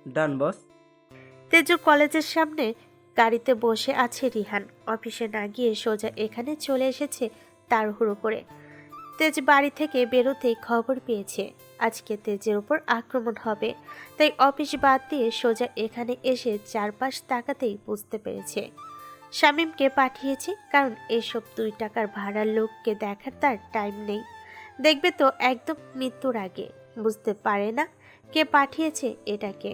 ডান বস। তেজু কলেজের সামনে গাড়িতে বসে আছে রিহান। অফিসে না গিয়ে সোজা এখানে চলে এসেছে তাড়াহুড়ো করে। তেজ বাড়ি থেকে বেরোতেই খবর পেয়েছে আজকে তেজের উপর আক্রমণ হবে, তাই অফিস বাদ দিয়ে সোজা এখানে এসে চারপাশ তাকাতেই বুঝতে পেরেছে শামীমকে পাঠিয়েছে, কারণ এসব 2 টাকার ভাড়ার লোককে দেখার তার টাইম নেই। দেখবে তো একদম মৃত্যুর আগে। বুঝতে পারে না কে পাঠিয়েছে এটাকে,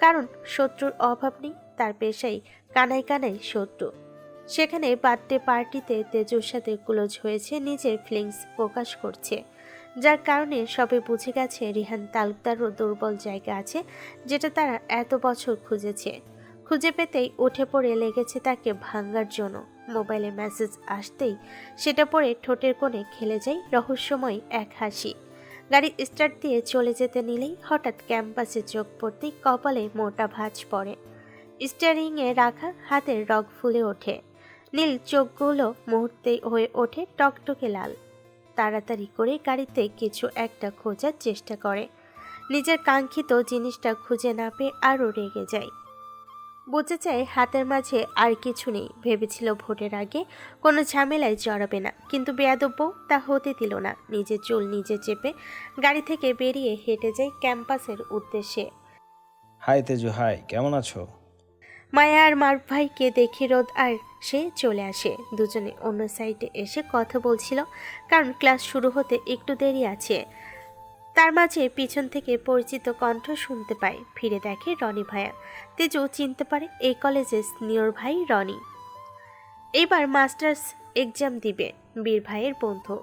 কারণ শত্রুর অভাব নেই, তার পেশাই কানায় কানায় শত্রু। সেখানে বার্থডে পার্টিতে তেজুর সাথে ক্লোজ হয়েছে, নিজের ফিলিংস প্রকাশ করছে, যার কারণে সবে বুঝে গেছে রিহান তালুকদারও দুর্বল জায়গা আছে, যেটা তারা এত বছর খুঁজেছে। খুঁজে পেতেই উঠে পড়ে লেগেছে তাকে ভাঙার জন্য। মোবাইলে মেসেজ আসতেই সেটা পড়ে ঠোঁটের কোণে খেলে যায় রহস্যময় এক হাসি। গাড়ি স্টার্ট দিয়ে চলে যেতে নিলেই হঠাৎ ক্যাম্পাসে চোখ পড়তেই কপালে মোটা ভাঁজ পড়ে। স্টিয়ারিংয়ে রাখা হাতের রগ ফুলে ওঠে। নীল চোখগুলো মুহূর্তে হয়ে ওঠে টকটকে লাল। তাড়াতাড়ি করে গাড়িতে কিছু একটা খোঁজার চেষ্টা করে। নিজের কাঙ্ক্ষিত জিনিসটা খুঁজে না পেয়ে আরও রেগে যায়। বুঝে চায় হাতের মাঝে আর কিছু নেই। ভেবেছিল ভোটের আগে কোনো ঝামেলায় জড়াবে না, কিন্তু বেয়াদব বউ তা হতে দিল না। নিজের চুল নিজে চেপে গাড়ি থেকে বেরিয়ে হেঁটে যায় ক্যাম্পাসের উদ্দেশ্যে। হাই তেজু, হাই, কেমন আছো? মায়া আর মারুফ ভাইকে দেখে রোদ আর সে চলে আসে। দুজনে অন্য সাইডে এসে কথা বলছিল, কারণ ক্লাস শুরু হতে একটু দেরি আছে। তার মাঝে পিছন থেকে পরিচিত কণ্ঠ শুনতে পায়। ফিরে দেখে রনি ভাইয়া। তেজু চিনতে পারে এই কলেজের সিনিয়র ভাই রনি। এবার মাস্টার্স এক্সাম দিবে, বীর ভাইয়ের বন্ধু।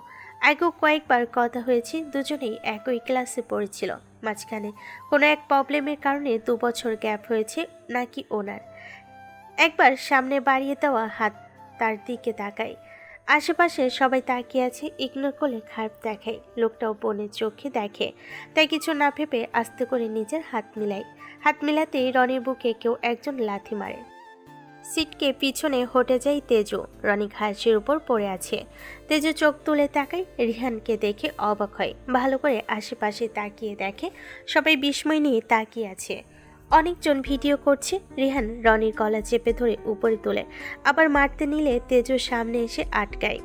আগেও কয়েকবার কথা হয়েছে, দুজনেই একই ক্লাসে পড়েছিল। মাঝখানে কোনো এক প্রবলেমের কারণে 2 বছর গ্যাপ হয়েছে নাকি ওনার। একবার সামনে বাড়িয়ে দেওয়া হাত তার দিকে তাকায়। আশেপাশে সবাই তাকিয়ে আছে, ইগনোর করলে খারাপ দেখায়। লোকটাও বোনের চোখে দেখে, তাই কিছু না ভেবে আস্তে করে নিজের হাত মিলায়। হাত মিলাতেই রনির বুকে কেউ একজন লাথি মারে। সিটকে পিছনে হটে যায় তেজু। রনি ঘাসের উপর পড়ে আছে। তেজু চোখ তুলে তাকায়, রিহানকে দেখে অবাক হয়। ভালো করে আশেপাশে তাকিয়ে দেখে সবাই বিস্ময় নিয়ে তাকিয়ে আছে। অনেকজন ভিডিও করছে। রিহান রনির গলা চেপে ধরে উপরে তোলে, আবার মারতে নিলে তেজুর সামনে এসে আটকায়।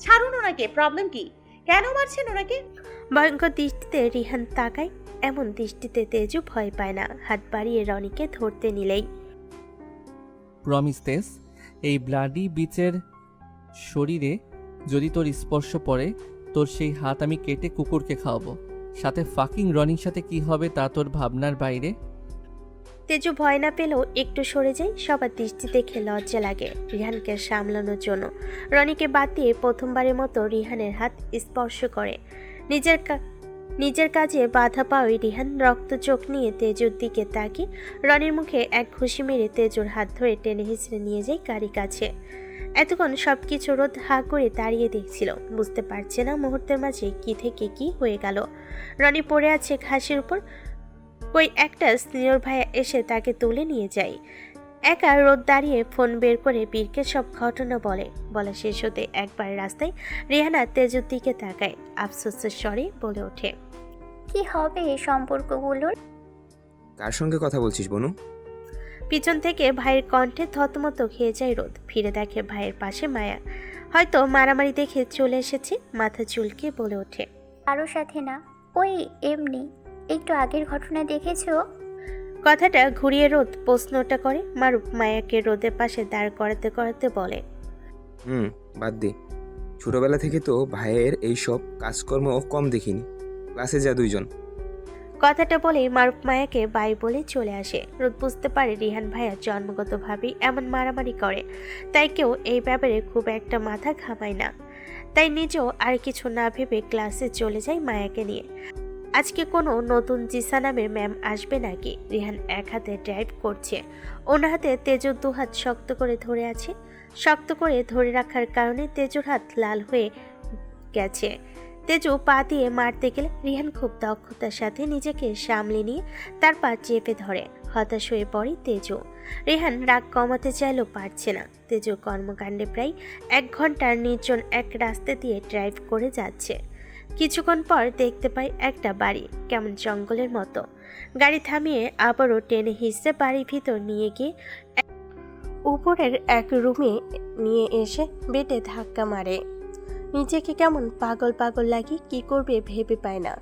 ছাড়ুন ওনাকে, প্রবলেম কি? কেন মারছেন ওনাকে? ভয়ঙ্কর দৃষ্টিতে রিহান তাকায়। এমন দৃষ্টিতে তেজু ভয় পায় না। হাত বাড়িয়ে রনিকে ধরতে নিলেই প্রমিস তেজ, এই ব্লাডি বিচের শরীরে যদি তোর স্পর্শ পড়ে, তোর সেই হাত আমি কেটে কুকুরকে খাওয়াবো। সাথে ফাকিং রনির সাথে কি হবে তা তোর ভাবনার বাইরে। তেজু ভয় না পেলেও একটু সরে যায়। সবার দৃষ্টি দেখে লজ্জা লাগে রিহানকে সামলানোর জন্য। রনিকে বাদ দিয়ে প্রথমবারের মতো রিহানের হাত স্পর্শ করে। নিজের কাজে বাধা পাওয়ায় রিহান রক্ত চোখ নিয়ে তেজুর দিকে তাকিয়ে রনির মুখে এক ঘুষি মেরে তেজুর হাত ধরে টেনে হিঁচড়ে নিয়ে যায় গাড়ি কাছে। এতক্ষণ সবকিছু রোদ হা করে দাঁড়িয়ে দেখছিল, বুঝতে পারছে না মুহূর্তের মাঝে কি থেকে কি হয়ে গেল। রনি পড়ে আছে ঘাসের উপর। ওই একটা সিনিয়র ভাইয়া এসে তাকে তুলে নিয়ে যায়। একা রোদ দাঁড়িয়ে ফোন বের করে বীরকে সব ঘটনা বলা শেষ হতে একবার রাস্তায় রিহানা তেজুর দিকে তাকায়। আফসোসের স্বরে বলে ওঠে, কি হবে এই সম্পর্কগুলোর? কার সঙ্গে কথা বলছিস বনু? পিছন থেকে ভাইয়ের কণ্ঠে থতমত খেয়ে যায় রোদ। ফিরে দেখে ভাইয়ের পাশে মায়া। হয়তো মারামারি দেখে চলে এসেছে। মাথা চুলকে বলে ওঠে, কারোর সাথে না, ওই এমনি একটু আগের ঘটনা দেখেছো? কথাটা ঘুরিয়ে রোদ প্রশ্নটা করে। মারুফ মায়াকে রোদের পাশে দাঁড় করাতে করাতে বলে, বাদ দে। ছোটবেলা থেকে তো ভাইয়ের এইসব কাজকর্ম কম দেখিনি। ক্লাসে যা 2 জন। কথাটা বলে মারুফ মায়াকে বাই বলে চলে আসে। রোদ বুঝতে পারে রিহান ভাইয়া জন্মগতভাবেই এমন মারামারি করে, তাই কেউ এই ব্যাপারে খুব একটা মাথা ঘামায় না। তাই নিজেও আর কিছু না ভেবে ক্লাসে চলে যায় মায়াকে নিয়ে। আজকে কোনো নতুন জিসা নামের ম্যাম আসবে নাকি? রিহান এক হাতে ড্রাইভ করছে, অন্য হাতে তেজুর 2 হাত শক্ত করে ধরে আছে। শক্ত করে ধরে রাখার কারণে তেজুর হাত লাল হয়ে গেছে। তেজু পা দিয়ে মারতে গেলে রিহান খুব দক্ষতার সাথে নিজেকে সামলে নিয়ে তার পা চেপে ধরে। হতাশ হয়ে পড়ে তেজু। রিহান রাগ কমাতে চাইলেও পারছে না। তেজু কর্মকাণ্ডে প্রায় 1 ঘন্টার নির্জন এক রাস্তা দিয়ে ড্রাইভ করে যাচ্ছে। কিছুক্ষণ পর দেখতে পাই একটা বাড়ি, কেমন জঙ্গলের মতো। গাড়ি থামিয়ে আবারও টেনে হিসেবে বাড়ির ভিতর নিয়ে গিয়ে উপরের এক রুমে নিয়ে এসে বেডে ধাক্কা মারে। নিজেকে কেমন পাগল পাগল লাগে, কি করবে ভেবে পায় না।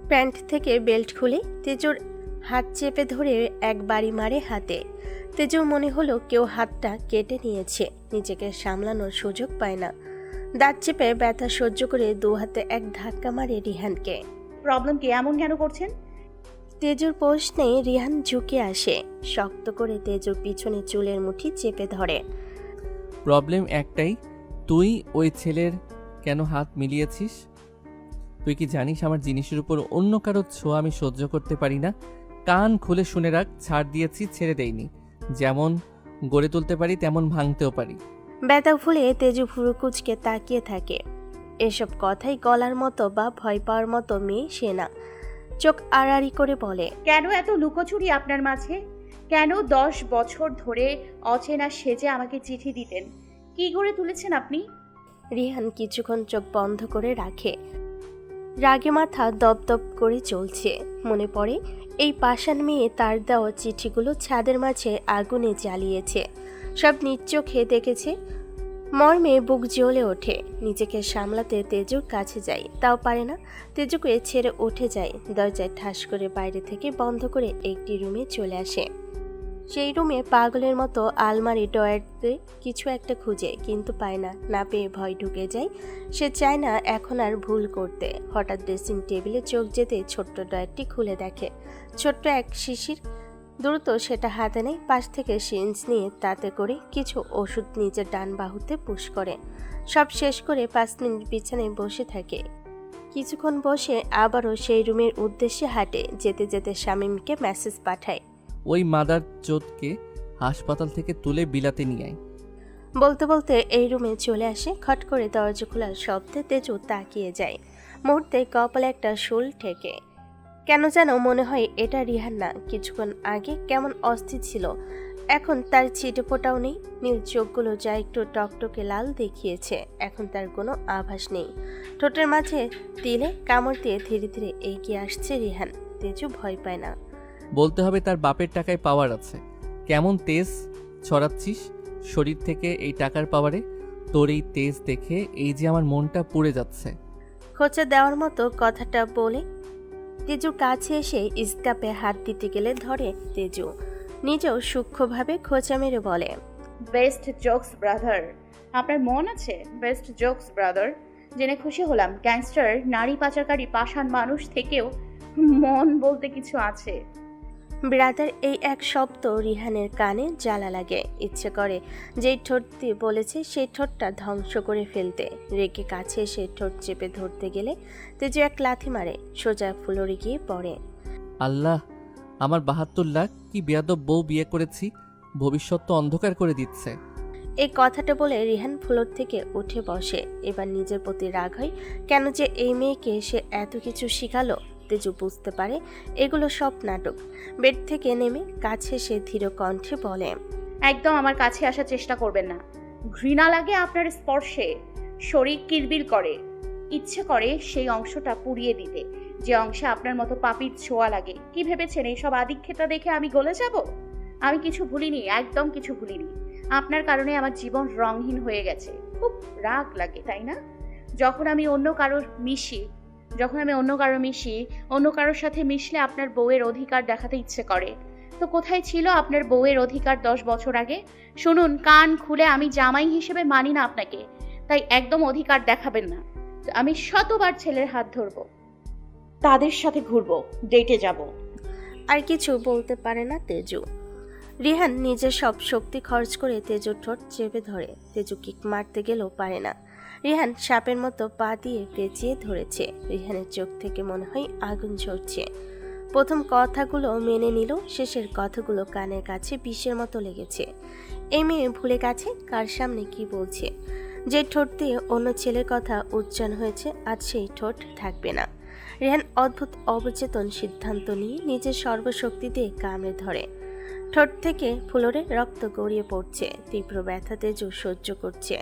প্যান্ট থেকে বেল্ট খুলে তেজুর হাত চেপে ধরে এক বাড়ি মারে হাতে। তেজুর মনে হলো কেউ হাতটা কেটে নিয়েছে, নিজেকে সামলানোর সুযোগ পায় না। দাঁত চেপে ব্যথা সহ্য করে দু হাতে এক ধাক্কা মারে রিহানকে। প্রবলেম কি, এমন কেন করছেন? তেজুর প্রশ্নে রিহান ঝুঁকে আসে, শক্ত করে তেজুর পিছনে চুলের মুঠি চেপে ধরে। প্রবলেম একটাই, তুই ওই ছেলের কেন হাত মিলিয়েছিস? তুই কি জানিস আমার জিনিসের উপর অন্য কারো ছোঁয়া আমি সহ্য করতে পারি না? কান খুলে শুনে রাখ, ছাড় দিয়েছি, ছেড়ে দেইনি। যেমন গড়ে তুলতে পারি তেমন ভাঙতেও পারি। ব্যথা ফুলে তেজু ভুরু কুচকে তাকিয়ে থাকে। এসব কথাই গলার মতো বা ভয় পাওয়ার মতো মেয়ে সে না। চোখ আড়াআড়ি করে বলে, কেন এত লুকোচুরি আপনার মাঝে? কেন 10 বছর ধরে অচেনা সেজে আমাকে চিঠি দিতেন? কি গড়ে তুলেছেন আপনি? রিহান কিছুক্ষণ চোখ বন্ধ করে রাখে। রাগে মাথা দপদপ করে চলছে। মনে পড়ে এই পাষাণ মেয়ে তার দেওয়া চিঠিগুলো ছাদের মাঝে আগুনে জ্বালিয়েছে। সব নিজ চোখে দেখেছে। মর্মে বুক জ্বলে ওঠে। নিজেকে সামলাতে তেজুর কাছে যায়, তাও পারে না। তেজুকে ছেড়ে উঠে যায়। দরজায় ঠাস করে বাইরে থেকে বন্ধ করে একটি রুমে চলে আসে। সেই রুমে পাগলের মতো আলমারি ডয়ারতে কিছু একটা খুঁজে, কিন্তু পায় না। না পেয়ে ভয় ঢুকে যায়। সে চায় না এখন আর ভুল করতে। হঠাৎ ড্রেসিং টেবিলে চোখ যেতে ছোট্ট ডয়ারটি খুলে দেখে ছোট্ট এক শিশির। দ্রুত সেটা হাতে নেয়, পাশ থেকে সিরিঞ্জ নিয়ে তাতে করে কিছু ওষুধ নিজের ডান বাহুতে পুশ করে। সব শেষ করে 5 মিনিট বিছানায় বসে থাকে। কিছুক্ষণ বসে আবারও সেই রুমের উদ্দেশ্যে হাঁটে। যেতে যেতে শামীমকে মেসেজ পাঠায়, ওই মাদার চোদকে হাসপাতাল থেকে তুলে বিলাতে নিয়ে আয়। বলতে বলতে এই রুমে চলে আসে। খট করে দরজা খোলার শব্দে তেজু তাকিয়ে যায়। মুহূর্তে কপালে একটা শুল ঠেকে। কেন যেন মনে হয় এটা রিহান না। কিছুক্ষণ আগে কেমন অস্থির ছিল, এখন তার ছিটে ফোটাও নেই। নীল চোখগুলো যা একটু টকটকে লাল দেখিয়েছে, এখন তার কোনো আভাস নেই। ঠোঁটের মাঝে তিলে কামড় দিয়ে ধীরে ধীরে এগিয়ে আসছে রিহান। তেজু ভয় পায় না। বলতে হবে তার বাপের টাকায় পাওয়ার আছে। কেমন তেজ ছড়াচ্ছিস শরীর থেকে এই টাকার পাওয়ারে। তোর এই তেজ দেখে এই যে আমার মনটা পুড়ে যাচ্ছে। খোঁচা দেওয়ার মতো কথাটা বলে তেজুর কাছে এসে ইস্কাপে হাত দিতে গেলে ধরে তেজু। নিজেও সূক্ষ্মভাবে খোঁচা মেরে বলে, বেস্ট জোকস ব্রাদার। আপনার মন আছে? Best jokes brother. জেনে খুশি হলাম গ্যাংস্টার, নারী পাচারকারী, পাষাণ মানুষ থেকেও মন বলতে কিছু আছে। ব্রাদার এই এক শব্দ রিহানের কানে জ্বালা লাগে। ইচ্ছে করে যেই ঠোঁট দিয়ে বলেছে সেই ঠোঁটটা ধ্বংস করে ফেলতে। রেগে কাছে এসে ঠোঁট চেপে ধরতে গেলে তেজু এক লাথি মারে, সোজা ফ্লোরে গিয়ে পড়ে। আল্লাহ, আমার 72 লাখ কি বেয়াদব বউ বিয়ে করেছি, ভবিষ্যৎ তো অন্ধকার করে দিচ্ছে। এই কথাটা বলে রিহান ফ্লোর থেকে উঠে বসে। এবার নিজের প্রতি রাগ হয়, কেন যে এই মেয়েকে সে এত কিছু শিখালো। তেজু বুঝতে পারে এগুলো সব নাটক। বেড থেকে নেমে কাছে সে ধীর কণ্ঠে বলে, একদম আমার কাছে আসার চেষ্টা করবেন না। ঘৃণা লাগে আপনার স্পর্শে, শরীর কিলবিল করে। ইচ্ছে করে সেই অংশটা পুড়িয়ে দিতে, যে অংশে আপনার মতো পাপীর ছোঁয়া লাগে। কি ভেবেছেন এইসব আদিক্ষেতা দেখে আমি গলে যাব? আমি কিছু ভুলিনি, একদম কিছু ভুলিনি। আপনার কারণে আমার জীবন রংহীন হয়ে গেছে। খুব রাগ লাগে, তাই না? যখন আমি অন্য কারোর মিশি, অন্য কারোর সাথে মিশলে আপনার বউয়ের অধিকার দেখাতে ইচ্ছে করে। তো কোথায় ছিল আপনার বউয়ের অধিকার 10 বছর আগে? শুনুন, কান খুলে, আমি জামাই হিসেবে মানি না আপনাকে, তাই একদম অধিকার দেখাবেন না। আমি শতবার ছেলের হাত ধরবো, তাদের সাথে ঘুরবো, ডেটে যাব। আর কিছু বলতে পারে না তেজু। রিহান নিজের সব শক্তি খরচ করে তেজুর ঠোঁট চেপে ধরে। তেজু কিক মারতে গেলেও পারে না। রিহান সাপের মতো পা দিয়ে পেঁচিয়ে ধরেছে। রিহানের চোখ থেকে মনে হয় আগুন ঝরছে। প্রথম কথাগুলো মেনে নিল, শেষের কথাগুলো কানের কাছে বিষের মতো লেগেছে। এই মেয়ে ভুলে গেছে কার সামনে কি বলছে। যে ঠোঁট দিয়ে অন্য ছেলের কথা উচ্চারণ হয়েছে, আজ সেই ঠোঁট থাকবে না। রিহান অদ্ভুত অবচেতন সিদ্ধান্ত নিয়ে নিজের সর্বশক্তি দিয়ে কামড়ে ধরে। ঠোঁট থেকে ফ্লোরে রক্ত গড়িয়ে পড়ছে। তীব্র ব্যথা তেজু সহ্য করছে।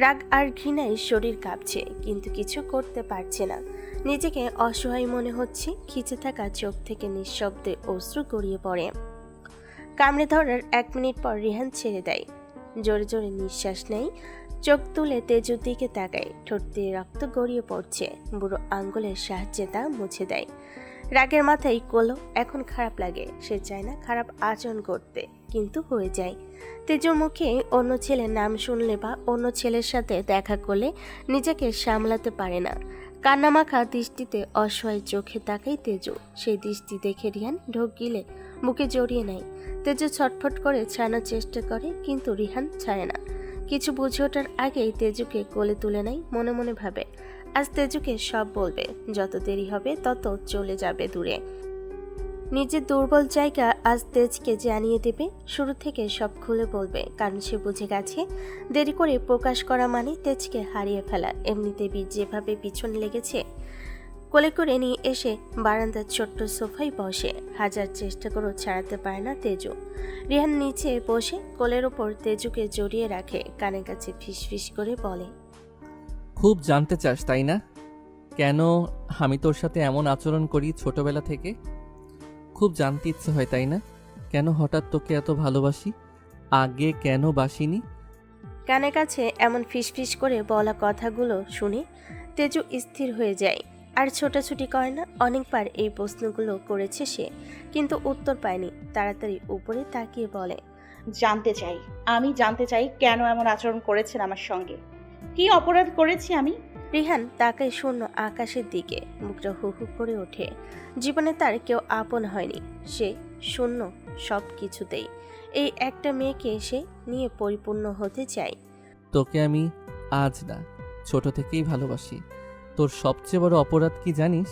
রাগ আর ঘৃণায় শরীর কাঁপছে, কিন্তু কিছু করতে পারছে না। নিজেকে অসহায় মনে হচ্ছে। খিচে থাকা চোখ থেকে নিঃশব্দে অশ্রু গড়িয়ে পড়ে। কামড়ে ধরার 1 মিনিট পর রিহান ছেড়ে দেয়। জোরে জোরে নিঃশ্বাস নেয়, চোখ তুলে তেজুর দিকে তাকায়। ঠোঁট দিয়ে রক্ত গড়িয়ে পড়ছে। বুড়ো আঙ্গুলের সাহায্যে তা মুছে দেয়। রাগের মাথায় কলো। এখন খারাপ লাগে, সে চায় না খারাপ আচরণ করতে, কিন্তু হয়ে যায়। তেজুর মুখে অন্য ছেলের নাম শুনলে বা অন্য ছেলের সাথে দেখা করলে নিজেকে সামলাতে পারে না। কান্নামাখা দৃষ্টিতে অসহায় চোখে তাকাই তেজু। সেই দৃষ্টি দেখে রিহান ঢোক গিলে বুকে জড়িয়ে নেয়। তেজু ছটফট করে ছাড়ানোর চেষ্টা করে, কিন্তু রিহান ছাড়ে না। কিছু বুঝে ওঠার আগেই তেজুকে কোলে তুলে নেয়। মনে মনে ভাবে, আজ তেজুকে সব বলবে। যত দেরি হবে তত চলে যাবে দূরে। নিজের দুর্বল জায়গা আজ তেজকে জানিয়ে দেবে। শুরু থেকে সব খুলে বলবে, কারণ সে বুঝে গেছে দেরি করে প্রকাশ করা মানে তেজকে হারিয়ে ফেলা। এমনিতে যেভাবে পিছন লেগেছে। কোলে করে নিয়ে এসে বারান্দার ছোট্ট সোফায় বসে। হাজার চেষ্টা করেও ছাড়াতে পারে না তেজু। রিহান নিচে বসে কোলের ওপর তেজুকে জড়িয়ে রাখে, কানের কাছে ফিসফিস করে বলে, খুব জানতে চাস তাই না, কেন আমি তোর সাথে এমন আচরণ করি ছোটবেলা থেকে? খুব জানতে ইচ্ছে হয় তাই না, কেন হঠাৎ তোকে এত ভালোবাসি, আগে কেন বাসিনি? কানের কাছে এমন ফিসফিস করে বলা কথাগুলো শুনে তেজু স্থির হয়ে যায়। আর ছোটাছুটি করে না। অনেকবার এই প্রশ্নগুলো করেছে সে, কিন্তু উত্তর পায়নি। তাড়াতাড়ি উপরে তাকিয়ে বলে, আমি জানতে চাই কেন এমন আচরণ করেছেন আমার সঙ্গে। কি অপরাধ করেছি আমি? রিহান তাকায় শূন্য আকাশের দিকে। মুখটা হু হু করে ওঠে। জীবনে তার কেউ আপন হয়নি। সে শূন্য সব কিছুতেই। এই একটা মেয়েকে সে নিয়ে পরিপূর্ণ হতে চায়। তোকে আমি আজ না, ছোট থেকেই ভালোবাসি। তোর সবচেয়ে বড় অপরাধ কি জানিস?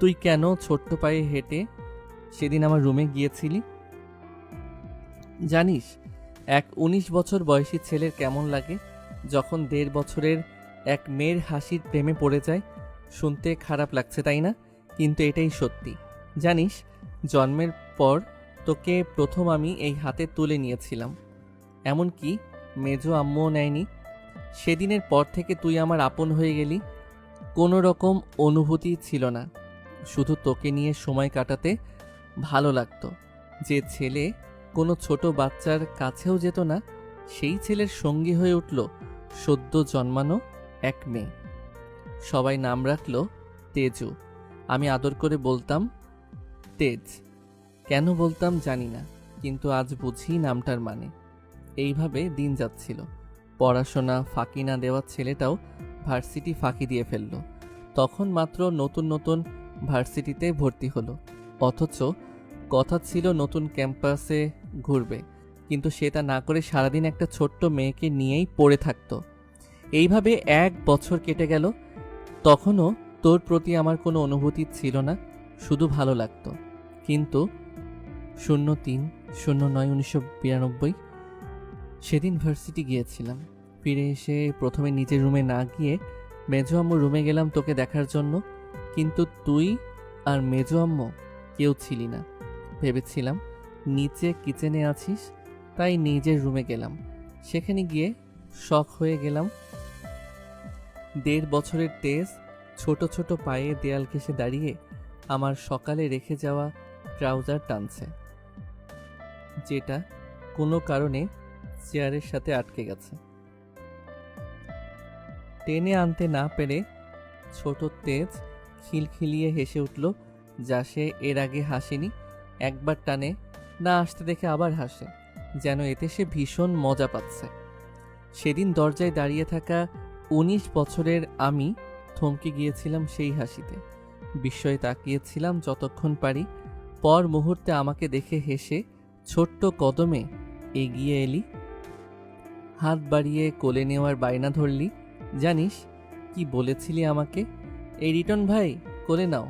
তুই কেন ছোট্ট পায়ে হেঁটে সেদিন আমার রুমে গিয়েছিলি? জানিস 19 বছর বয়সী ছেলের কেমন লাগে যখন 1.5 বছরের এক মেয়ের হাসির প্রেমে পড়ে যায়? শুনতে খারাপ লাগছে তাই না, কিন্তু এটাই সত্যি। জানিস জন্মের পর তোকে প্রথম আমি এই হাতে তুলে নিয়েছিলাম, এমনকি মেজো আম্মুও নেয়নি। সেদিনের পর থেকে তুই আমার আপন হয়ে গেলি। কোনো রকম অনুভূতি ছিল না, শুধু তোকে নিয়ে সময় কাটাতে ভালো লাগতো। যে ছেলে কোনো ছোট বাচ্চার কাছেও যেত না, সেই ছেলের সঙ্গী হয়ে উঠল সদ্য জন্মানো এক মেয়ে। সবাই নাম রাখলো তেজু। আমি আদর করে বলতাম তেজ। কেন বলতাম জানি না, কিন্তু আজ বুঝি নামটার মানে। এইভাবে দিন যাচ্ছিল। পড়াশোনা ফাঁকি না দেওয়া ছেলেটাও ভার্সিটি ফাঁকি দিয়ে ফেলল। তখন মাত্র নতুন নতুন ভার্সিটিতে ভর্তি হলো, অথচ কথা ছিল নতুন ক্যাম্পাসে ঘুরবে, কিন্তু সেটা না করে সারাদিন একটা ছোট্ট মেয়েকে নিয়েই পড়ে থাকতো। এইভাবে 1 বছর কেটে গেল। তখনও তোর প্রতি আমার কোনো অনুভূতি ছিল না, শুধু ভালো লাগতো। কিন্তু 03/09/1992 সেদিন ভার্সিটি গিয়েছিলাম। ফিরে এসে প্রথমে নিজের রুমে না গিয়ে মেজো আম্মুর রুমে গেলাম তোকে দেখার জন্য, কিন্তু তুই আর মেজো আম্মু কেউ ছিলি না। ভেবেছিলাম নিচে কিচেনে আছিস, তাই নিজের রুমে গেলাম। সেখানে গিয়ে শক হয়ে গেলাম। 1.5 বছরের তেজ ছোট ছোট পায়ে দেয়াল ঘেঁষে দাঁড়িয়ে আমার সকালে রেখে যাওয়া ট্রাউজার টানছে, যেটা কোনো কারণে চেয়ারের সাথে আটকে গেছে। টেনে আনতে না পেরে ছোট তেজ খিলখিলিয়ে হেসে উঠল, যা সে এর আগে হাসেনি। একবার টানে না আসতে দেখে আবার হাসে, যেন এতে সে ভীষণ মজা পাচ্ছে। সেদিন দরজায় দাঁড়িয়ে থাকা 19 বছরের আমি থমকে গিয়েছিলাম সেই হাসিতে। বিস্ময়ে তাকিয়েছিলাম যতক্ষণ পারি। পর মুহূর্তে আমাকে দেখে হেসে ছোট্ট কদমে এগিয়ে এলি, হাত বাড়িয়ে কোলে নেওয়ার বায়না ধরলি। জানিস কি বলেছিলি আমাকে? এই রিটন ভাই, কোলে নাও।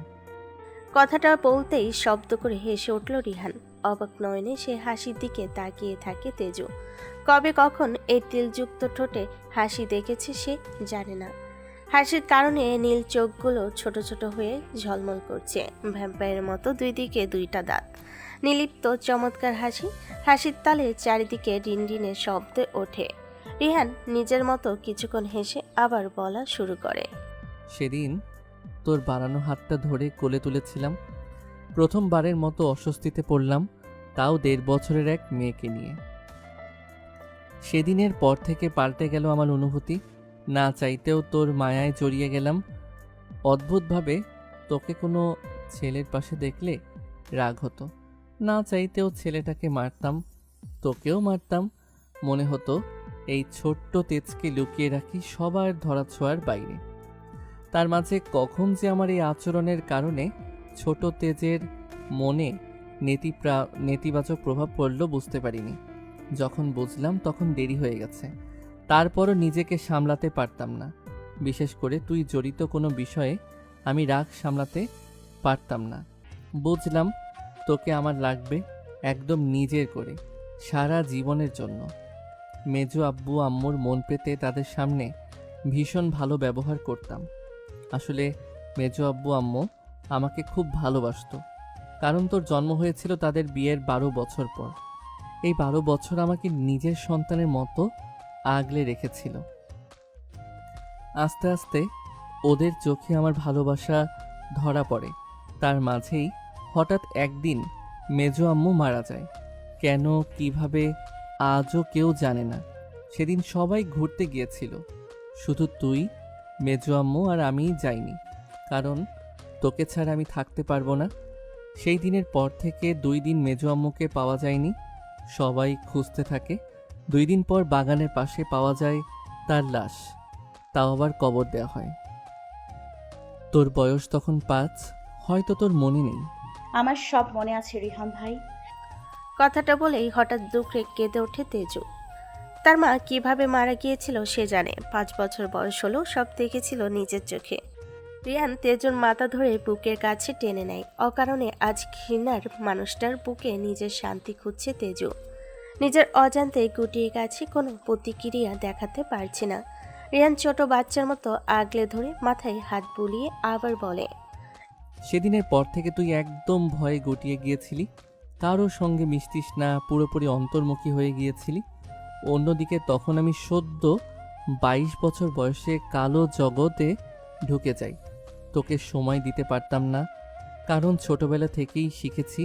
কথাটা বলতেই শব্দ করে হেসে উঠল রিহান। অবাক নয়নে সে হাসির দিকে তাকিয়ে থাকে তেজু। কবে কখন এই তিলযুক্ত ঠোঁটে হাসি দেখেছে সে জানে না। হাসির কারণে নীল চোখগুলো ছোট ছোট হয়ে ঝলমল করছে, ভ্যাম্পায়ারের মতো 2 দিকে 2টা দাঁত। নিলিপ্ত চমৎকার হাসি। হাসির তালে চারিদিকে রিনরিনে শব্দে ওঠে। রিহান নিজের মতো কিছুক্ষণ হেসে আবার বলা শুরু করে, সেদিন তোর বাড়ানো হাতটা ধরে কোলে তুলেছিলাম, প্রথমবারের মতো অস্বস্তিতে পড়লাম, তাও 1.5 বছরের এক মেয়েকে নিয়ে। সেদিনের পর থেকে পাল্টে গেল আমার অনুভূতি। না চাইতেও তোর মায়ায় জড়িয়ে গেলাম। অদ্ভুতভাবে তোকে কোনো ছেলের পাশে দেখলে রাগ হতো, না চাইতেও ছেলেটাকে মারতাম, তোকেও মারতাম। মনে হতো এই ছোট্ট তেজকে লুকিয়ে রাখি সবার ধরাছোঁয়ার বাইরে। তার মাঝে কখন যে আমার এই আচরণের কারণে ছোট তেজের মনে নেতিবাচক প্রভাব পড়ল বুঝতে পারিনি। যখন বুঝলাম তখন দেরি হয়ে গেছে। তারপরও নিজেকে সামলাতে পারতাম না। বিশেষ করে তুই জড়িত কোনো বিষয়ে আমি রাগ সামলাতে পারতাম না। বুঝলাম তোকে আমার লাগবে একদম নিজের করে, সারা জীবনের জন্য। মেজো আব্বু আম্মুর মন পেতে তাদের সামনে ভীষণ ভালো ব্যবহার করতাম। আসলে মেজো আব্বু আম্মু আমাকে খুব ভালোবাসতো, কারণ তোর জন্ম হয়েছিল তাদের বিয়ের 12 বছর পর। এই 12 বছর আমাকে নিজের সন্তানের মতো আগলে রেখেছিল। আস্তে আস্তে ওদের চোখে আমার ভালোবাসা ধরা পড়ে। তার মাঝেই হঠাৎ একদিন মেজো আম্মু মারা যায়। কেন, কিভাবে, আজও কেউ জানে না। সেদিন সবাই ঘুরতে গিয়েছিল, শুধু তুই, মেজো আম্মু আর আমিই যাইনি, কারণ তোকে ছাড়া আমি থাকতে পারবো না। সেই দিনের পর থেকে 2 দিন মেজো আম্মুকে পাওয়া যায়নি। সবাই খুঁজতে থাকে। 2 দিন পর বাগানের পাশে পাওয়া যায় তার লাশ, তাও আবার কবর দেওয়া হয়। তোর বয়স তখন 5, হয়তো তোর মনে নেই। আমার সব মনে আছে রিহান ভাই। কথাটা বলেই হঠাৎ দুঃখে কেঁদে ওঠে তেজু। তার মা কিভাবে মারা গিয়েছিল সে জানে। 5 বছর বয়স হলেও সব দেখেছিল নিজের চোখে। রিয়ান তেজুর মাথা ধরে বুকের কাছে টেনে নেয়। অকারণে আজ ঘৃণার মানুষটার বুকে নিজের শান্তি খুঁজছে তেজু। নিজের অজান্তে গুটিয়ে গেছে, কোনো প্রতিক্রিয়া দেখাতে পারছে না। রিয়ান ছোট বাচ্চার মতো আগলে ধরে মাথায় হাত বুলিয়ে আবার বলে, সেদিনের পর থেকে তুই একদম ভয়ে গুটিয়ে গিয়েছিলি, কারোর সঙ্গে মিশতিস না, পুরোপুরি অন্তর্মুখী হয়ে গিয়েছিলি। অন্যদিকে তখন আমি সদ্য 22 বছর বয়সে কালো জগতে ঢুকে যাই। তোকে সময় দিতে পারতাম না, কারণ ছোটবেলা থেকেই শিখেছি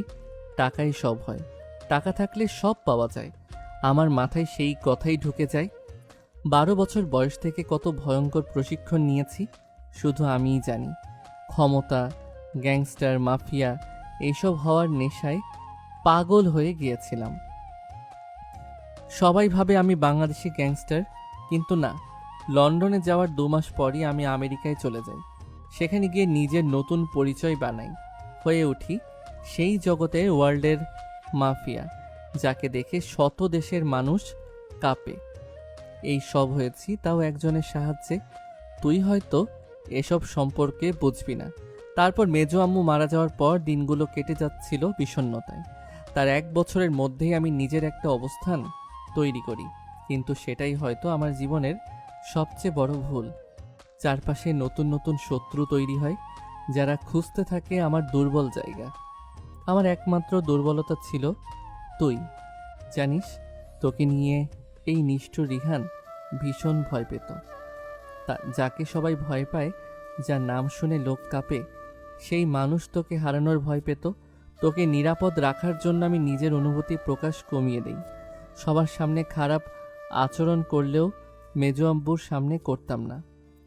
টাকাই সব হয়, টাকা থাকলে সব পাওয়া যায়। আমার মাথায় সেই কথাই ঢুকে যায়। 12 বছর বয়স থেকে কত ভয়ঙ্কর প্রশিক্ষণ নিয়েছি শুধু আমিই জানি। ক্ষমতা, গ্যাংস্টার, মাফিয়া এইসব হওয়ার নেশায় পাগল হয়ে গিয়েছিলাম। সবাই ভাবে আমি বাংলাদেশি গ্যাংস্টার, কিন্তু না। লন্ডনে যাওয়ার 2 মাস পরই আমি আমেরিকায় চলে যাই। সেখানে গিয়ে নিজের নতুন পরিচয় বানাই, হয়ে উঠি সেই জগতের ওয়ার্ল্ডের মাফিয়া, যাকে দেখে শত দেশের মানুষ কাঁপে। এই সব হয়েছি তাও একজনের সাহায্যে। তুই হয়তো এসব সম্পর্কে বুঝবি না। তারপর মেজো আম্মু মারা যাওয়ার পর দিনগুলো কেটে যাচ্ছিল বিষণ্ণতায়। তার 1 বছরের মধ্যেই আমি নিজের একটা অবস্থান তৈরি করি, কিন্তু সেটাই হয়তো আমার জীবনের সবচেয়ে বড় ভুল। চারপাশে নতুন নতুন শত্রু তৈরি হয়, যারা খুঁজতে থাকে আমার দুর্বল জায়গা। আমার একমাত্র দুর্বলতা ছিল তুই। জানিস, তোকে নিয়ে এই নিষ্ঠুর রিহান ভীষণ ভয় পেত। যাকে সবাই ভয় পায়, যার নাম শুনে লোক কাঁপে, সেই মানুষ তোকে হারানোর ভয় পেত। তোকে নিরাপদ রাখার জন্য আমি নিজের অনুভূতি প্রকাশ কমিয়ে দেই। সবার সামনে খারাপ আচরণ করলেও মেজো আব্বুর সামনে করতাম না।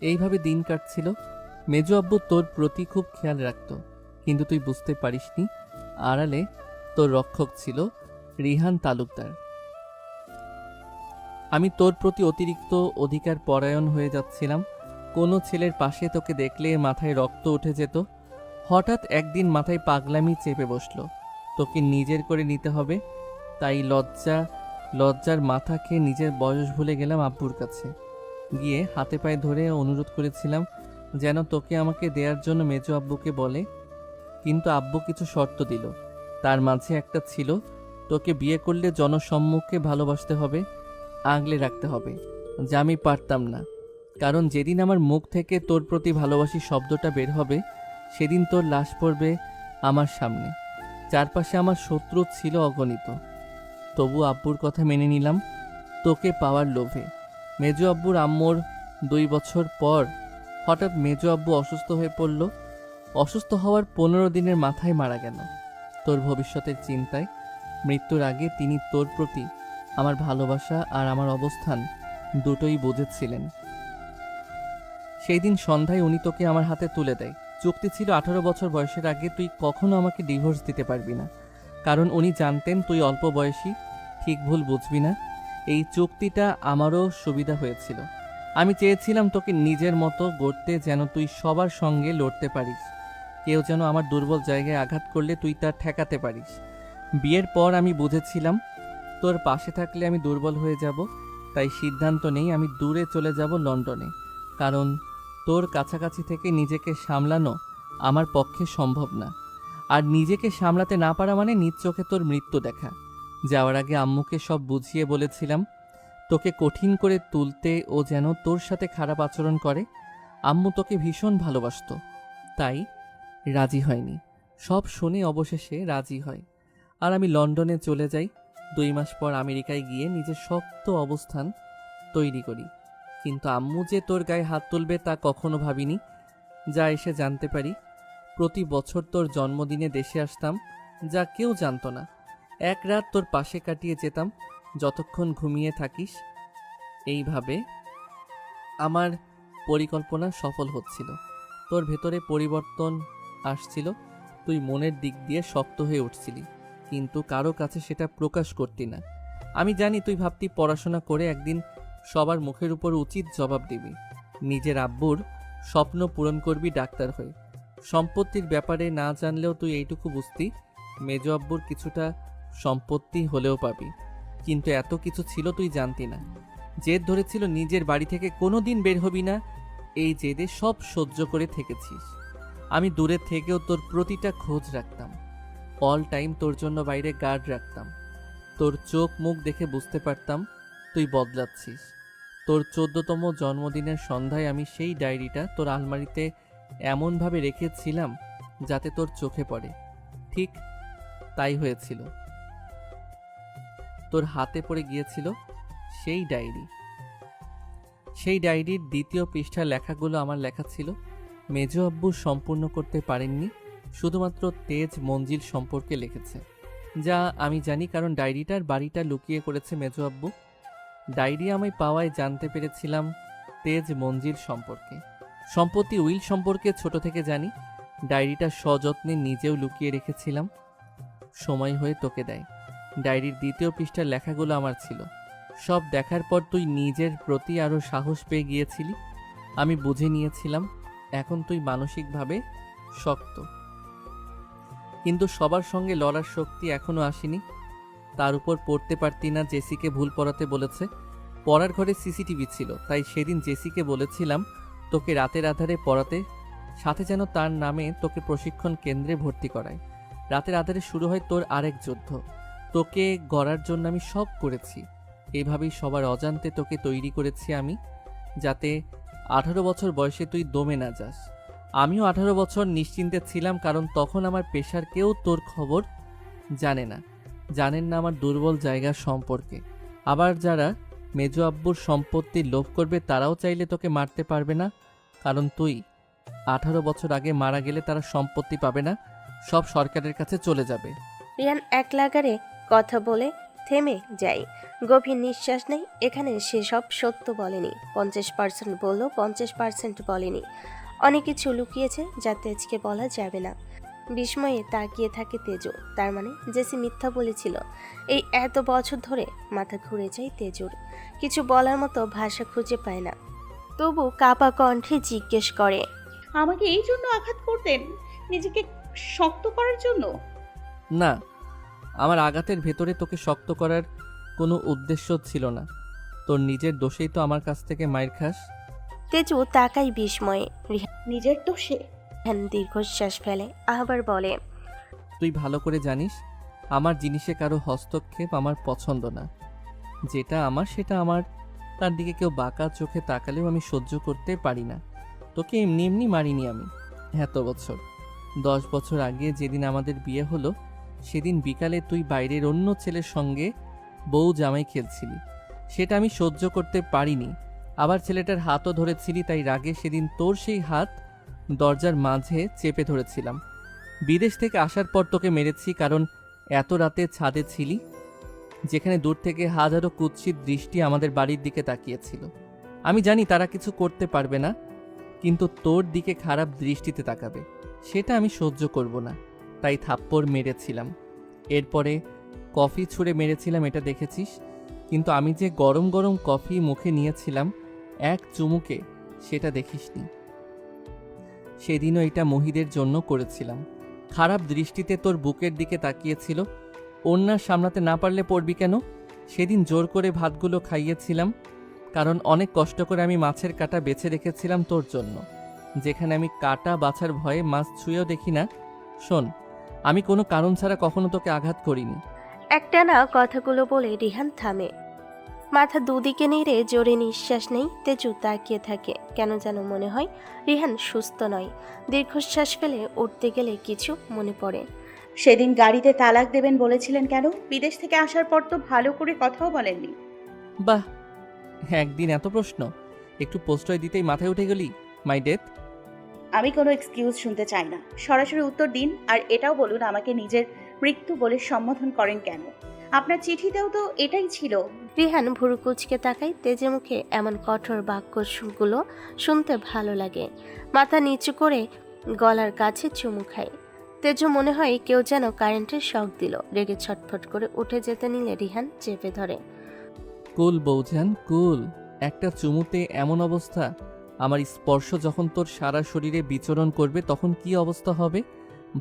এইভাবে দিন কাটছিল। মেজো আব্বু তোর প্রতি খুব খেয়াল রাখত, কিন্তু তুই বুঝতে পারিসনি আড়ালে তোর রক্ষক ছিল রিহান তালুকদার। আমি তোর প্রতি অতিরিক্ত অধিকার পরায়ণ হয়ে যাচ্ছিলাম। কোনো ছেলের পাশে তোকে দেখলে মাথায় রক্ত উঠে যেত। হঠাৎ একদিন মাথায় পাগলামি চেপে বসলো, তোকে নিজের করে নিতে হবে। তাই লজ্জার মাথা খেয়ে নিজের বয়স ভুলে গেলাম আব্বুর কাছে গিয়ে হাতে পায়ে ধরে অনুরোধ করেছিলাম যেন তোকে আমাকে দেওয়ার জন্য মেজো আব্বুকে বলে। কিন্তু আব্বু কিছু শর্ত দিল। তার মাঝে একটা ছিল, তোকে বিয়ে করলে জনসম্মুখে ভালোবাসতে হবে, আগলে রাখতে হবে। যা আমি পারতাম না, কারণ যেদিন আমার মুখ থেকে তোর প্রতি ভালোবাসি শব্দটা বের হবে, সেদিন তোর লাশ পড়বে আমার সামনে। চারপাশে আমার শত্রু ছিল অগণিত। তবু আব্বুর কথা মেনে নিলাম তোকে পাওয়ার লোভে। মেজো আব্বুর আম্মুর 2 বছর পর হঠাৎ মেজো আব্বু অসুস্থ হয়ে পড়ল। অসুস্থ হওয়ার 15 দিনের মাথায় মারা গেল। তোর ভবিষ্যতের চিন্তায় মৃত্যুর আগে তিনি তোর প্রতি আমার ভালোবাসা আর আমার অবস্থান দুটোই বুঝেছিলেন। সেই দিন সন্ধ্যায় উনি তোকে আমার হাতে তুলে দেয়। চুক্তি ছিল 18 বছর বয়সের আগে তুই কখনো আমাকে ডিভোর্স দিতে পারবি না, কারণ উনি জানতেন তুই অল্প বয়সী, ঠিক ভুল বুঝবি না। এই চুক্তিটা আমারও সুবিধা হয়েছিল। আমি চেয়েছিলাম তোকে নিজের মতো গড়তে, যেন তুই সবার সঙ্গে লড়তে পারিস। কেউ যেন আমার দুর্বল জায়গায় আঘাত করলে তুই তা ঠেকাতে পারিস। বিয়ের পর আমি বুঝেছিলাম তোর পাশে থাকলে আমি দুর্বল হয়ে যাব, তাই সিদ্ধান্ত নেই আমি দূরে চলে যাব লন্ডনে, কারণ তোর কাছাকাছি থেকে নিজেকে সামলানো আমার পক্ষে সম্ভব না। আর নিজেকে সামলাতে না পারা মানে নিজ চোখে তোর মৃত্যু দেখা। যাওয়ার আগে আম্মুকে সব বুঝিয়ে বলেছিলাম তোকে কঠিন করে তুলতে, ও যেন তোর সাথে খারাপ আচরণ করে। আম্মু তোকে ভীষণ ভালোবাসতো, তাই রাজি হয়নি। সব শুনে অবশেষে রাজি হয়, আর আমি লন্ডনে চলে যাই। 2 মাস পর আমেরিকায় গিয়ে নিজের শক্ত অবস্থান তৈরি করি। কিন্তু আম্মু যে তোর গায়ে হাত তুলবে তা কখনো ভাবিনি। যা এসে জানতে পারি, প্রতি বছর তোর জন্মদিনে দেশে আসতাম, যা কেউ জানতো না। এক রাত তোর পাশে কাটিয়ে যেতাম যতক্ষণ ঘুমিয়ে থাকিস। এইভাবে আমার পরিকল্পনা সফল হচ্ছিল। তোর ভেতরে পরিবর্তন আসছিল, তুই মনের দিক দিয়ে শক্ত হয়ে উঠছিলি, কিন্তু কারো কাছে সেটা প্রকাশ করতি না। আমি জানি তুই ভাবতি পড়াশোনা করে একদিন সবার মুখের উপর উচিত জবাব দিবি, নিজের আব্বুর স্বপ্ন পূরণ করবি ডাক্তার হয়ে। সম্পত্তির ব্যাপারে না জানলেও তুই এইটুকু বুঝতি মেজো আব্বুর কিছুটা সম্পত্তি হলেও পাবি, কিন্তু এত কিছু ছিল তুই জানতি না। জেদ ধরেছিল নিজের বাড়ি থেকে কোনো দিন বের হবি না, এই জেদে সব সহ্য করে থেকেছিস। আমি দূরে থেকেও তোর প্রতিটা খোঁজ রাখতাম, অল টাইম তোর জন্য বাইরে গার্ড রাখতাম। তোর চোখ মুখ দেখে বুঝতে পারতাম তুই বদলাচ্ছিস। তোর 14তম জন্মদিনের সন্ধ্যায় আমি সেই ডায়েরিটা তোর আলমারিতে এমনভাবে রেখেছিলাম যাতে তোর চোখে পড়ে। ঠিক তাই হয়েছিল, তোর হাতে পড়ে গিয়েছিল সেই ডায়েরি। সেই ডায়েরির 2য় পৃষ্ঠার লেখাগুলো আমার লেখা ছিল। মেজো আব্বু সম্পূর্ণ করতে পারেননি, শুধুমাত্র তেজ মঞ্জিল সম্পর্কে লিখেছে, যা আমি জানি কারণ ডায়েরিটার বাড়িটা লুকিয়ে করেছে মেজো আব্বু। ডায়েরি আমি পাওয়ায় জানতে পেরেছিলাম তেজ মঞ্জিল সম্পর্কে। সম্পত্তি উইল সম্পর্কে ছোট থেকে জানি। ডায়েরিটা সযত্নে নিজেও লুকিয়ে রেখেছিলাম, সময় হয়ে তোকে দেয়। ডায়েরির 2য় পৃষ্ঠার লেখাগুলো আমার ছিল। সব দেখার পর তুই নিজের প্রতি আরও সাহস পেয়ে গিয়েছিলি। আমি বুঝে নিয়েছিলাম এখন তুই মানসিকভাবে শক্ত, কিন্তু সবার সঙ্গে লড়ার শক্তি এখনও আসেনি। তার উপর পড়তে পারতি না জেসিকে ভুল পড়াতে বলেছে। পড়ার ঘরে সিসিটিভি ছিল, তাই সেদিন জেসিকে বলেছিলাম তোকে রাতের আধারে পড়াতে, সাথে যেন তার নামে তোকে প্রশিক্ষণ কেন্দ্রে ভর্তি করায়। রাতের আধারে শুরু হয় তোর আরেক যুদ্ধ। তোকে গড়ার জন্য আমি সব করেছি। এইভাবেই সবার অজান্তে তোকে তৈরি করেছি আমি, যাতে 18 বছর বয়সে তুই দমে না যাস। আমিও 18 বছর নিশ্চিন্তে ছিলাম, কারণ তখন আমার পেশার কেউ তোর খবর জানেন না আমার দুর্বল জায়গা সম্পর্কে। আবার যারা মেজো আব্বুর সম্পত্তির লোভ করবে তারাও চাইলে তোকে মারতে পারবে না, কারণ তুই 18 বছর আগে মারা গেলে তারা সম্পত্তি পাবে না, সব সরকারের কাছে চলে যাবে। রিয়ান এক লাগারে কথা বলে থেমে যায়। গভীর নিঃশ্বাস নেই। এখানে সে সব সত্য বলেনি, 50% বলল, 50% বলেনি। অনেক কিছু লুকিয়েছে যা তেজকে বলা যাবে না। বিস্ময়ে তাকিয়ে থাকে তেজু। তার মানে জেসি মিথ্যা বলেছিল। এই এত বছর ধরে মাথা ঘুরে যায় তেজুর, কিছু বলার মতো ভাষা খুঁজে পায় না। তবু কাপা কণ্ঠে জিজ্ঞেস করে, আমাকে এই জন্য আঘাত করতেন, নিজেকে শক্ত করার জন্য? না, আমার আঘাতের ভেতরে তোকে শক্ত করার কোনো উদ্দেশ্য ছিল না। তোর নিজের দোষেই তো আমার কাছ থেকে মাইর খাস। তেজু তাকাই বিস্ময়ে। নিজের দোষে? রিহান দীর্ঘশ্বাস ফেলে, আবার বলে, তুই ভালো করে জানিস আমার জিনিসে কারো হস্তক্ষেপ আমার পছন্দ না। যেটা আমার সেটা আমার, তার দিকে কেউ বাঁকা চোখে তাকালেও আমি সহ্য করতে পারি না। তোকে এমনি এমনি মারিনি আমি এত বছর। 10 বছর আগে যেদিন আমাদের বিয়ে হলো, সেদিন বিকালে তুই বাইরের অন্য ছেলের সঙ্গে বউ জামাই খেলছিলি। সেটা আমি সহ্য করতে পারিনি। আবার ছেলেটার হাতও ধরেছিলি, তাই রাগে সেদিন তোর সেই হাত দরজার মাঝে চেপে ধরেছিলাম। বিদেশ থেকে আসার পর তোকে মেরেছি, কারণ এত রাতে ছাদে ছিলি, যেখানে দূর থেকে হাজারো কুৎসিত দৃষ্টি আমাদের বাড়ির দিকে তাকিয়েছিল। আমি জানি তারা কিছু করতে পারবে না, কিন্তু তোর দিকে খারাপ দৃষ্টিতে তাকাবে, সেটা আমি সহ্য করব না, তাই থাপ্পড় মেরেছিলাম। এরপরে কফি ছুঁড়ে মেরেছিলাম, এটা দেখেছিস। কিন্তু আমি যে গরম গরম কফি মুখে নিয়েছিলাম এক চুমুকে, সেটা দেখিসনি। সেদিনও এটা মহিদের জন্য করেছিলাম। খারাপ দৃষ্টিতে তোর বুকের দিকে তাকিয়েছিল, ওড়না সামলাতে না পারলে পড়বি কেন? সেদিন জোর করে ভাতগুলো খাইয়েছিলাম, কারণ অনেক কষ্ট করে আমি মাছের কাঁটা বেছে রেখেছিলাম তোর জন্য, যেখানে আমি কাঁটা বাছার ভয়ে মাছ ছুঁয়েও দেখি না। শোন, আমি কোনো কারণ ছাড়া কখনো তোকে আঘাত করিনি। একটানা কথাগুলো বলে রিহান থামে। মাথা দুদিকে নেড়ে জোরে নিঃশ্বাস নেই। তেজু তাকিয়ে থাকে। কেন যেন মনে হয় রিহান সুস্থ নয়। দীর্ঘশ্বাস ফেলে উঠতে গেলে কিছু মনে পড়ে। সেদিন গাড়িতে তালাক দেবেন বলেছিলেন কেন? বিদেশ থেকে আসার পর তো ভালো করে কথাও বলেননি। বাহ, একদিন এত প্রশ্ন, একটু প্রশ্রয় দিতেই মাথায় উঠে গেলি মাই ডেথ। আমি কোনো এক্সকিউজ শুনতে চাই না, সরাসরি উত্তর দিন। আর এটাও বলুন, আমাকে নিজের মৃত্যু বলে সম্বোধন করেন কেন? আপনার চিঠিতেও তো এটাই ছিল। রিহান ভুরু কুচকে তাকায়। তেজের মুখে এমন কঠোর বাক্যগুলো শুনতে ভালো লাগে। মাথা নিচু করে গলার কাছে চুমু খায়। তেজু মনে হয় কেউ যেন কারেন্টের শক দিল। রেগে ছটফট করে উঠে যেতে নিলে রিহান চেপে ধরে। কুল বৌজান কুল, একটা চুমুতে এমন অবস্থা। আমার স্পর্শ যখন তোর সারা শরীরে বিচরণ করবে তখন কি অবস্থা হবে,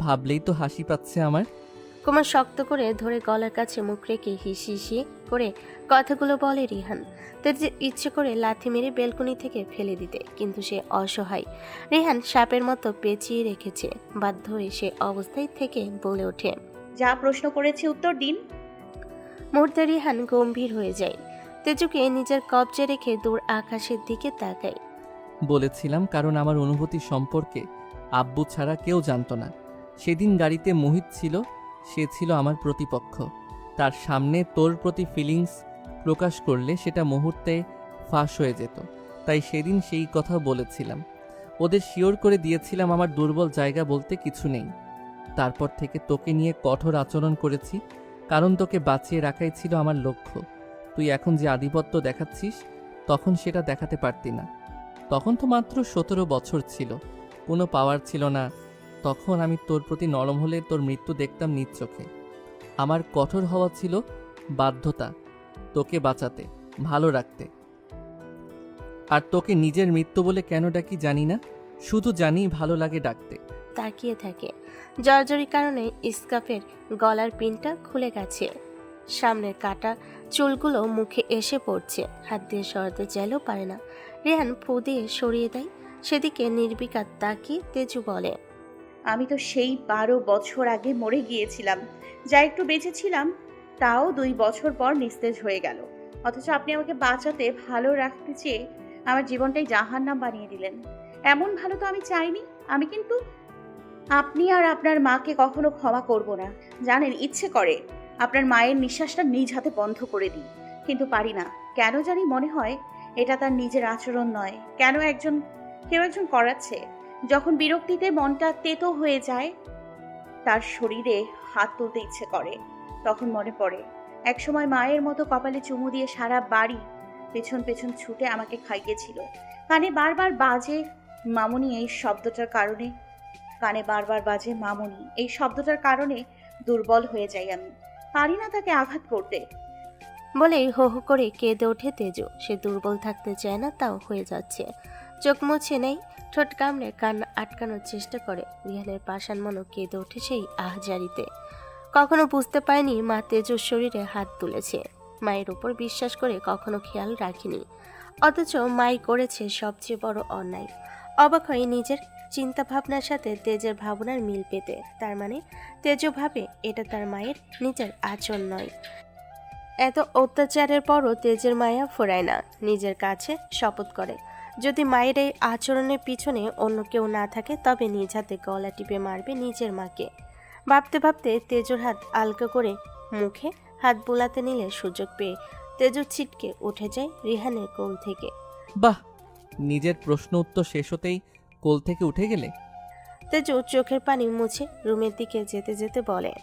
ভাবলেই তো হাসি পাচ্ছে আমার। কোমর শক্ত করে ধরে গলার কাছে মুখ রেখে হিসি করে কথাগুলো বলে রিহান। তেজে ইচ্ছে করে লাথি মেরে বেলকনি থেকে ফেলে দিতে, কিন্তু সে অসহায়। রিহান সাপের মতো পেঁচিয়ে রেখেছে। বাধ্য হয়ে সে অবস্থায় থেকে বলে ওঠে, যা প্রশ্ন করেছি উত্তর দিন। মুহূর্তে রিহান গম্ভীর হয়ে যায়। তেজুকে নিজের কবজে রেখে দূর আকাশের দিকে তাকায়। বলেছিলাম কারণ আমার অনুভূতি সম্পর্কে আব্বু ছাড়া কেউ জানতো না। সেদিন গাড়িতে মোহিত ছিল, সে ছিল আমার প্রতিপক্ষ। তার সামনে তোর প্রতি ফিলিংস প্রকাশ করলে সেটা মুহূর্তে ফাঁস হয়ে যেত, তাই সেদিন সেই কথা বলেছিলাম। ওদের শিওর করে দিয়েছিলাম আমার দুর্বল জায়গা বলতে কিছু নেই। তারপর থেকে তোকে নিয়ে কঠোর আচরণ করেছি, কারণ তোকে বাঁচিয়ে রাখাই ছিল আমার লক্ষ্য। তুই এখন যে আধিপত্য দেখাচ্ছিস, তখন সেটা দেখাতে পারতি না। তখন তো মাত্র 17 বছর ছিল, কোনো পাওয়ার ছিল না। তখন আমি তোর প্রতি নরম হলে তোর মৃত্যু দেখতাম নিজ চোখে। আমার কঠোর হওয়া ছিল বাধ্যতা, তোকে বাঁচাতে, ভালো রাখতে। আর তোকে নিজের মৃত্যু বলে কেন ডাকি জানি না, শুধু জানি ভালো লাগে ডাকতে। তাকিয়ে থাকে। জর্জরি কারণে স্কার্ফের গলার পিনটা খুলে গেছে। সামনের কাটা চুলগুলো মুখে এসে পড়ছে। হাত দিয়ে সরাতে চাইলেও পারে না। রেহান ফু দিয়ে সরিয়ে দেয়। সেদিকে নির্বিকার তাকিয়ে তেজু বলে, আমি তো সেই 12 বছর আগে মরে গিয়েছিলাম। যা একটু বেঁচেছিলাম তাও 2 বছর পর নিস্তেজ হয়ে গেল। অথচ আপনি আমাকে বাঁচাতে, ভালো রাখতে চেয়ে আমার জীবনটাই জাহান্নাম বানিয়ে দিলেন। এমন ভালো তো আমি চাইনি। আমি কিন্তু আপনি আর আপনার মাকে কখনো ক্ষমা করব না। জানেন, ইচ্ছে করে আপনার মায়ের নিঃশ্বাসটা নিজ হাতে বন্ধ করে দিই, কিন্তু পারি না। কেন জানি মনে হয় এটা তার নিজের আচরণ নয়, কেউ একজন করাচ্ছে। যখন বিরক্তিতে মনটা তেতো হয়ে যায়, তার শরীরে হাত তুলতে ইচ্ছে করে, তখন মনে পড়ে একসময় মায়ের মতো কপালে চুমু দিয়ে সারা বাড়ি পেছন পেছন ছুটে আমাকে খাইয়েছিল। কানে বারবার বাজে মামুনি এই শব্দটার কারণে দুর্বল হয়ে যাই আমি। পারি না তাকে আঘাত করতে। বলেই হো হো করে কেঁদে ওঠে তেজু। সে দুর্বল থাকতে চায় না, তাও হয়ে যাচ্ছে। চোখ মুছে নেই, ঠোঁট কামড়ে কান্না আটকানোর চেষ্টা করে। রিহানের পাষাণ মনও কেঁদে ওঠে সেই আহজারিতে। কখনো বুঝতে পারেনি মা তেজুর শরীরে হাত তুলেছে। মায়ের উপর বিশ্বাস করে কখনো খেয়াল রাখিনি, অথচ মাই করেছে সবচেয়ে বড় অন্যায়। অবাক হয়ে নিজের চিন্তা ভাবনার সাথে তেজের ভাবনার মিল পেতে। তার মানে তেজু ভাবে এটা তার মায়ের নিজের আচরণ নয়। এত অত্যাচারের পরও তেজের মায়া ফোরায় না। নিজের কাছে শপথ করে, যদি মায়ের এই আচরণের পিছনে অন্য কেউ না থাকে তবে নিজ হাতে গলা টিপে মারবে নিজের মাকে। ভাবতে ভাবতে তেজুর হাত আলগা করে মুখে হাত বুলাতে নিলে সুযোগ পেয়ে তেজু ছিটকে উঠে যায় রিহানের কোল থেকে। বাহ, নিজের প্রশ্ন উত্তর শেষ হতেই কোল থেকে উঠে গেলে। তেজু চোখের পানি মুছে রুমের দিকে যেতে যেতে বলে,